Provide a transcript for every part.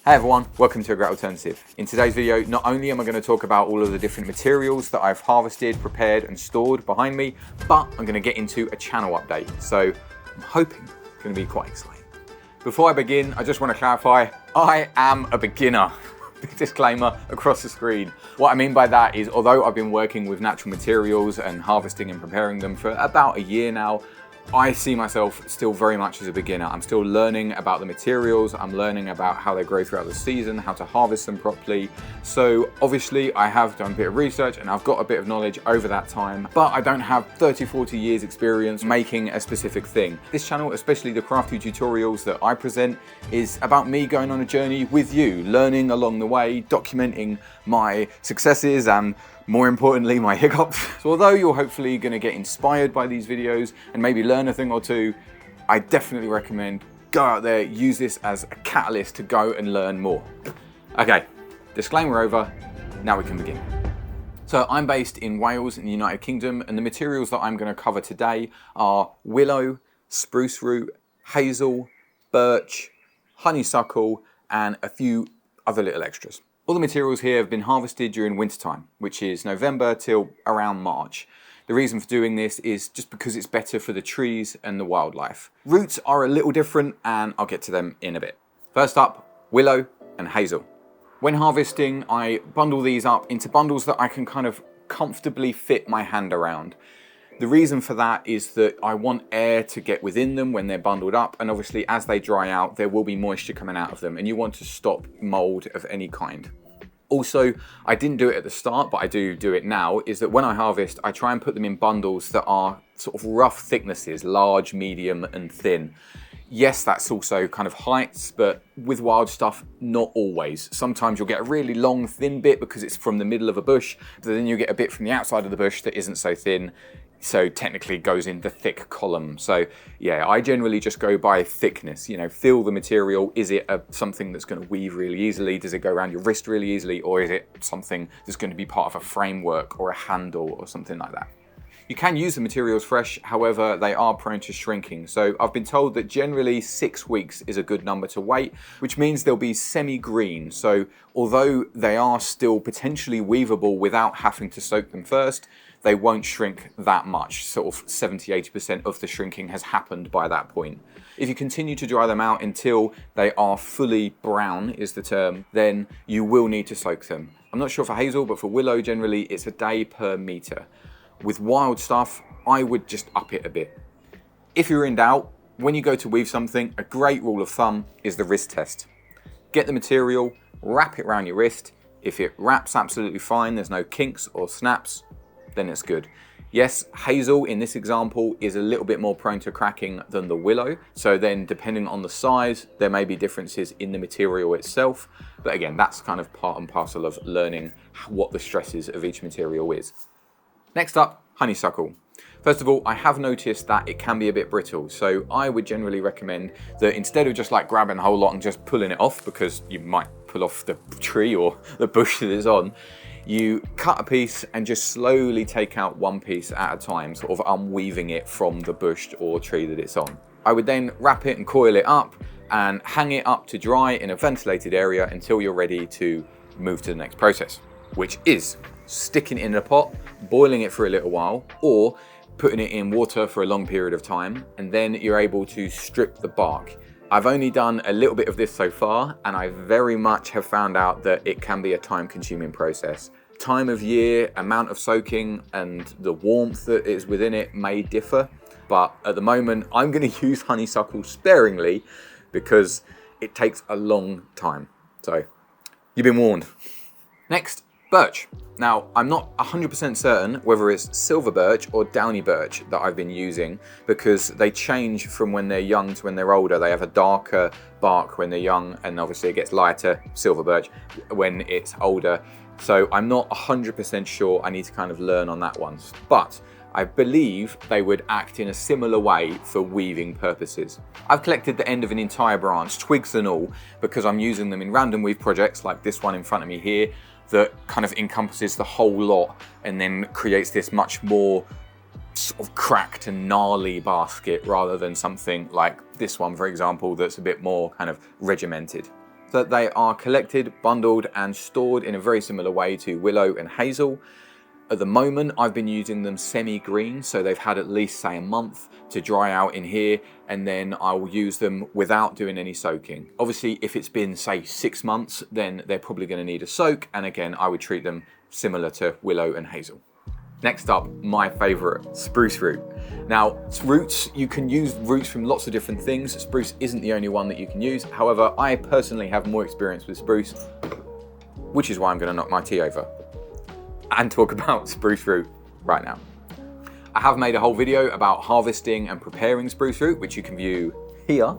Hey everyone, welcome to A Great Alternative. In today's video, not only am I going to talk about all of the different materials that I've harvested, prepared and stored behind me, but I'm going to get into a channel update. So I'm hoping it's going to be quite exciting. Before I begin, I just want to clarify, I am a beginner. Big disclaimer across the screen. What I mean by that is, although I've been working with natural materials and harvesting and preparing them for about a year now, I see myself still very much as a beginner. I'm still learning about the materials, I'm learning about how they grow throughout the season, how to harvest them properly. So obviously I have done a bit of research and I've got a bit of knowledge over that time, but I don't have 30, 40 years experience making a specific thing. This channel, especially the crafty tutorials that I present, is about me going on a journey with you, learning along the way, documenting my successes and more importantly, my hiccups. So although you're hopefully going to get inspired by these videos and maybe learn a thing or two, I definitely recommend go out there, use this as a catalyst to go and learn more. Okay, disclaimer over, now we can begin. So I'm based in Wales in the United Kingdom, and the materials that I'm going to cover today are willow, spruce root, hazel, birch, honeysuckle, and a few other little extras. All the materials here have been harvested during wintertime, which is November till around March. The reason for doing this is just because it's better for the trees and the wildlife. Roots are a little different and I'll get to them in a bit. First up, willow and hazel. When harvesting, I bundle these up into bundles that I can kind of comfortably fit my hand around. The reason for that is that I want air to get within them when they're bundled up, and obviously as they dry out there will be moisture coming out of them, and you want to stop mold of any kind. Also, I didn't do it at the start, but I do it now, is that when I harvest I try and put them in bundles that are sort of rough thicknesses, large, medium and thin. Yes, that's also kind of heights, but with wild stuff, not always. Sometimes you'll get a really long, thin bit because it's from the middle of a bush, but then you get a bit from the outside of the bush that isn't so thin, so technically goes in the thick column. So yeah, I generally just go by thickness, you know, feel the material. Is it something that's going to weave really easily? Does it go around your wrist really easily? Or is it something that's going to be part of a framework or a handle or something like that? You can use the materials fresh, however, they are prone to shrinking. So I've been told that generally 6 weeks is a good number to wait, which means they'll be semi-green. So although they are still potentially weavable without having to soak them first, they won't shrink that much. Sort of 70–80% of the shrinking has happened by that point. If you continue to dry them out until they are fully brown, is the term, then you will need to soak them. I'm not sure for hazel, but for willow generally it's a day per meter. With wild stuff, I would just up it a bit. If you're in doubt, when you go to weave something, a great rule of thumb is the wrist test. Get the material, wrap it around your wrist. If it wraps absolutely fine, there's no kinks or snaps, then it's good. Yes, hazel in this example is a little bit more prone to cracking than the willow. So then depending on the size, there may be differences in the material itself. But again, that's kind of part and parcel of learning what the stresses of each material is. Next up, honeysuckle. First of all, I have noticed that it can be a bit brittle, so I would generally recommend that instead of just like grabbing a whole lot and just pulling it off, because you might pull off the tree or the bush that it's on, you cut a piece and just slowly take out one piece at a time, sort of unweaving it from the bush or tree that it's on. I would then wrap it and coil it up and hang it up to dry in a ventilated area until you're ready to move to the next process, which is sticking it in a pot, boiling it for a little while, or putting it in water for a long period of time, and then you're able to strip the bark. I've only done a little bit of this so far, and I very much have found out that it can be a time-consuming process. Time of year, amount of soaking, and the warmth that is within it may differ, but at the moment I'm going to use honeysuckle sparingly because it takes a long time. So you've been warned. Next, birch. Now, I'm not 100% certain whether it's silver birch or downy birch that I've been using, because they change from when they're young to when they're older. They have a darker bark when they're young, and obviously it gets lighter, silver birch, when it's older. So I'm not 100% sure. I need to kind of learn on that one. But I believe they would act in a similar way for weaving purposes. I've collected the end of an entire branch, twigs and all, because I'm using them in random weave projects like this one in front of me here, that kind of encompasses the whole lot and then creates this much more sort of cracked and gnarly basket rather than something like this one, for example, that's a bit more kind of regimented. So they are collected, bundled and stored in a very similar way to willow and hazel. At the moment, I've been using them semi-green, so they've had at least, say, a month to dry out in here, and then I will use them without doing any soaking. Obviously, if it's been, say, 6 months, then they're probably going to need a soak, and again, I would treat them similar to willow and hazel. Next up, my favorite, spruce root. Now, roots, you can use roots from lots of different things. Spruce isn't the only one that you can use. However, I personally have more experience with spruce, which is why I'm going to knock my tea over and talk about spruce root right now. I have made a whole video about harvesting and preparing spruce root, which you can view here.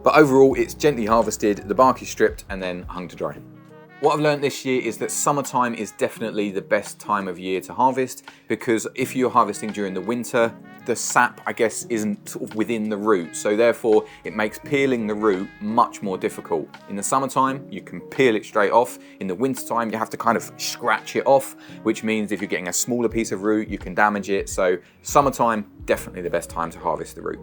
But overall, it's gently harvested, the bark is stripped and then hung to dry. What I've learned this year is that summertime is definitely the best time of year to harvest, because if you're harvesting during the winter, the sap, I guess, isn't sort of within the root. So therefore, it makes peeling the root much more difficult. In the summertime, you can peel it straight off. In the wintertime, you have to kind of scratch it off, which means if you're getting a smaller piece of root, you can damage it. So summertime, definitely the best time to harvest the root.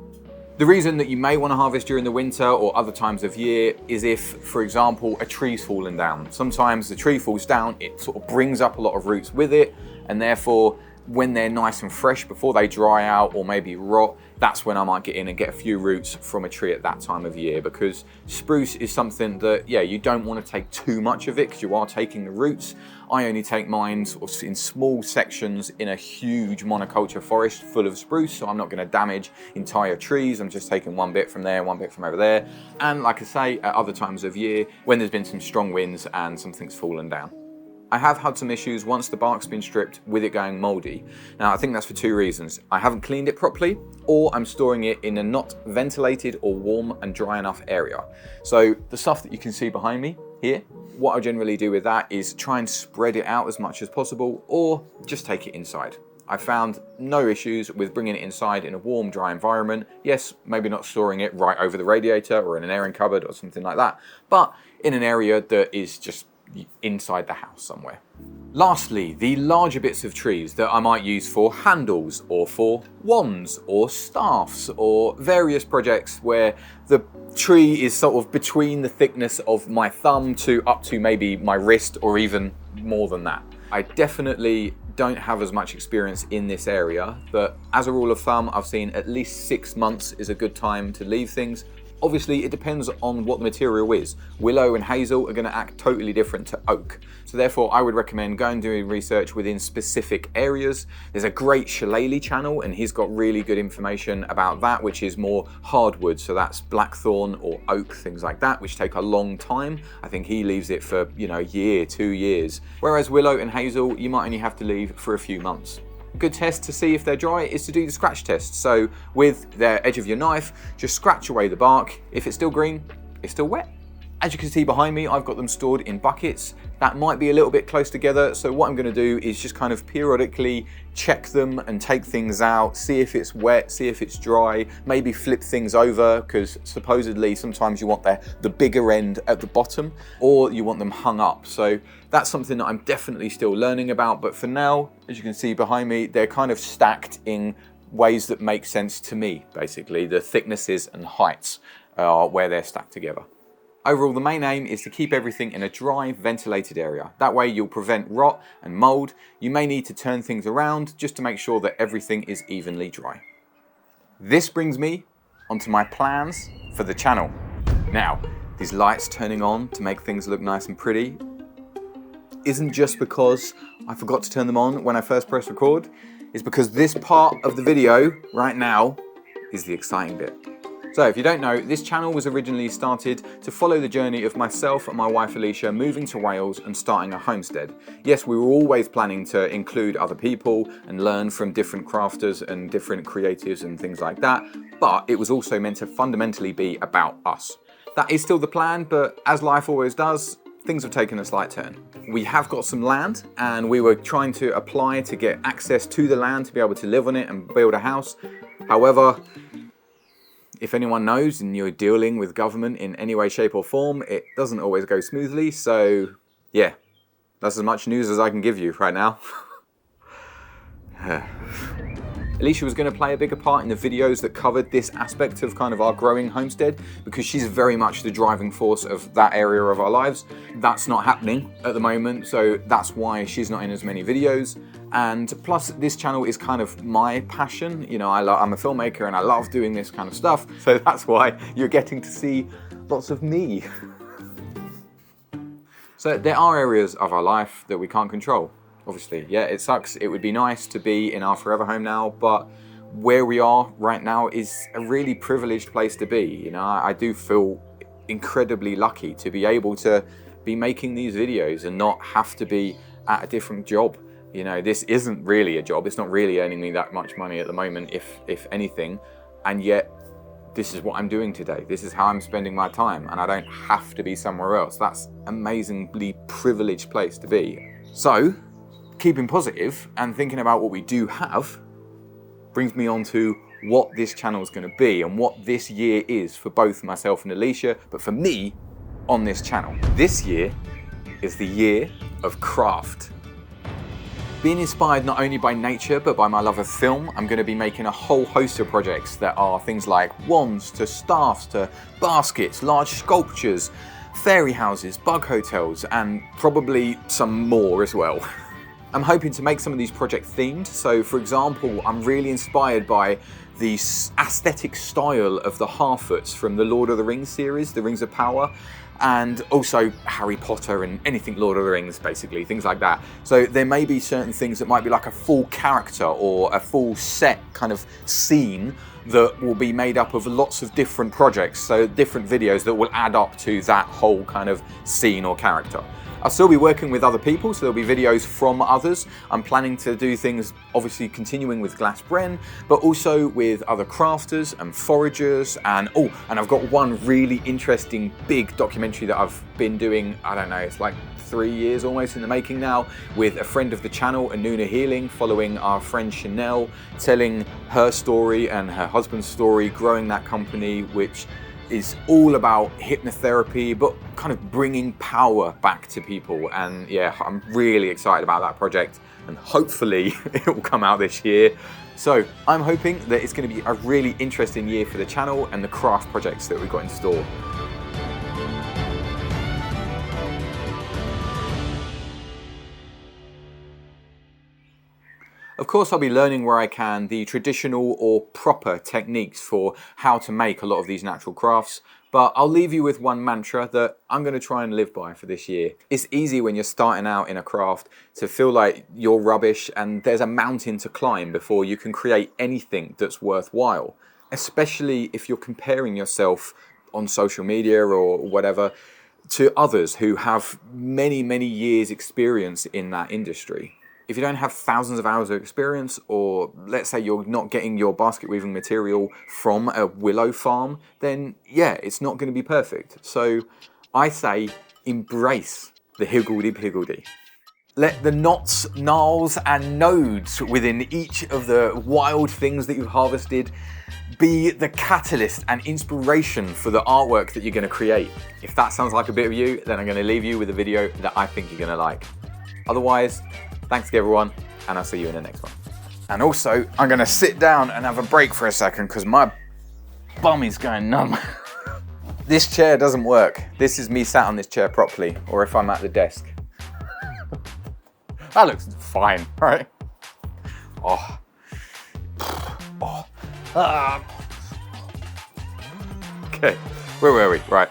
The reason that you may want to harvest during the winter or other times of year is if, for example, a tree's fallen down. Sometimes the tree falls down, it sort of brings up a lot of roots with it, and therefore when they're nice and fresh before they dry out or maybe rot, that's when I might get in and get a few roots from a tree at that time of year, because spruce is something that, yeah, you don't want to take too much of it because you are taking the roots. I only take mine in small sections in a huge monoculture forest full of spruce, so I'm not going to damage entire trees. I'm just taking one bit from there, one bit from over there. And like I say, at other times of year, when there's been some strong winds and something's fallen down. I have had some issues once the bark's been stripped with it going moldy. Now, I think that's for two reasons. I haven't cleaned it properly, or I'm storing it in a not ventilated or warm and dry enough area. So the stuff that you can see behind me here, what I generally do with that is try and spread it out as much as possible, or just take it inside. I found no issues with bringing it inside in a warm, dry environment. Yes, maybe not storing it right over the radiator or in an airing cupboard or something like that, but in an area that is just inside the house somewhere. Lastly, the larger bits of trees that I might use for handles or for wands or staffs or various projects where the tree is sort of between the thickness of my thumb to up to maybe my wrist or even more than that. I definitely don't have as much experience in this area, but as a rule of thumb, I've seen at least 6 months is a good time to leave things. Obviously, it depends on what the material is. Willow and hazel are going to act totally different to oak. So therefore, I would recommend going and doing research within specific areas. There's a great shillelagh channel, and he's got really good information about that, which is more hardwood. So that's blackthorn or oak, things like that, which take a long time. I think he leaves it for, a year, 2 years. Whereas willow and hazel, you might only have to leave for a few months. A good test to see if they're dry is to do the scratch test. So with the edge of your knife, just scratch away the bark. If it's still green, it's still wet. As you can see behind me, I've got them stored in buckets. That might be a little bit close together. So what I'm going to do is just kind of periodically check them and take things out, see if it's wet, see if it's dry, maybe flip things over, because supposedly sometimes you want the bigger end at the bottom, or you want them hung up. So that's something that I'm definitely still learning about. But for now, as you can see behind me, they're kind of stacked in ways that make sense to me, basically. The thicknesses and heights are where they're stacked together. Overall, the main aim is to keep everything in a dry, ventilated area. That way you'll prevent rot and mold. You may need to turn things around just to make sure that everything is evenly dry. This brings me onto my plans for the channel. Now, these lights turning on to make things look nice and pretty isn't just because I forgot to turn them on when I first pressed record. It's because this part of the video right now is the exciting bit. So if you don't know, this channel was originally started to follow the journey of myself and my wife Alicia moving to Wales and starting a homestead. Yes, we were always planning to include other people and learn from different crafters and different creatives and things like that, but it was also meant to fundamentally be about us. That is still the plan, but as life always does, things have taken a slight turn. We have got some land and we were trying to apply to get access to the land to be able to live on it and build a house. However, if anyone knows and you're dealing with government in any way, shape or form, it doesn't always go smoothly. So yeah, that's as much news as I can give you right now. Alicia was going to play a bigger part in the videos that covered this aspect of kind of our growing homestead, because she's very much the driving force of that area of our lives. That's not happening at the moment, so that's why she's not in as many videos. And plus, this channel is kind of my passion. You know, I'm a filmmaker and I love doing this kind of stuff, so that's why you're getting to see lots of me. So there are areas of our life that we can't control. Obviously, yeah, it sucks. It would be nice to be in our forever home now, but where we are right now is a really privileged place to be. You know, I do feel incredibly lucky to be able to be making these videos and not have to be at a different job. You know, this isn't really a job. It's not really earning me that much money at the moment, if anything, and yet this is what I'm doing today. This is how I'm spending my time, and I don't have to be somewhere else. That's an amazingly privileged place to be. So, keeping positive and thinking about what we do have brings me on to what this channel is going to be and what this year is for both myself and Alicia, but for me on this channel. This year is the year of craft. Being inspired not only by nature, but by my love of film, I'm going to be making a whole host of projects that are things like wands, to staffs, to baskets, large sculptures, fairy houses, bug hotels, and probably some more as well. I'm hoping to make some of these projects themed. So for example, I'm really inspired by the aesthetic style of the Harfoots from the Lord of the Rings series, The Rings of Power, and also Harry Potter and anything Lord of the Rings, basically, things like that. So there may be certain things that might be like a full character or a full set kind of scene that will be made up of lots of different projects, so different videos that will add up to that whole kind of scene or character. I'll still be working with other people, so there'll be videos from others. I'm planning to do things, obviously continuing with Glass Bren, but also with other crafters and foragers, and I've got one really interesting big documentary that I've been doing, I don't know, it's like 3 years almost in the making now, with a friend of the channel, Anuna Healing, following our friend Chanel, telling her story and her husband's story, growing that company, which is all about hypnotherapy, but kind of bringing power back to people. And yeah, I'm really excited about that project, and hopefully it will come out this year. So I'm hoping that it's going to be a really interesting year for the channel and the craft projects that we've got in store. Of course, I'll be learning where I can the traditional or proper techniques for how to make a lot of these natural crafts, but I'll leave you with one mantra that I'm going to try and live by for this year. It's easy when you're starting out in a craft to feel like you're rubbish and there's a mountain to climb before you can create anything that's worthwhile, especially if you're comparing yourself on social media or whatever to others who have many, many years experience in that industry. If you don't have thousands of hours of experience, or let's say you're not getting your basket weaving material from a willow farm, then yeah, it's not going to be perfect. So I say embrace the higgledy-piggledy. Let the knots, gnarls and nodes within each of the wild things that you've harvested be the catalyst and inspiration for the artwork that you're going to create. If that sounds like a bit of you, then I'm going to leave you with a video that I think you're going to like. Otherwise, thanks everyone, and I'll see you in the next one. And also, I'm gonna sit down and have a break for a second because my bum is going numb. This chair doesn't work. This is me sat on this chair properly, or if I'm at the desk. That looks fine, right? Oh. Oh. Ah. Okay, where were we? Right.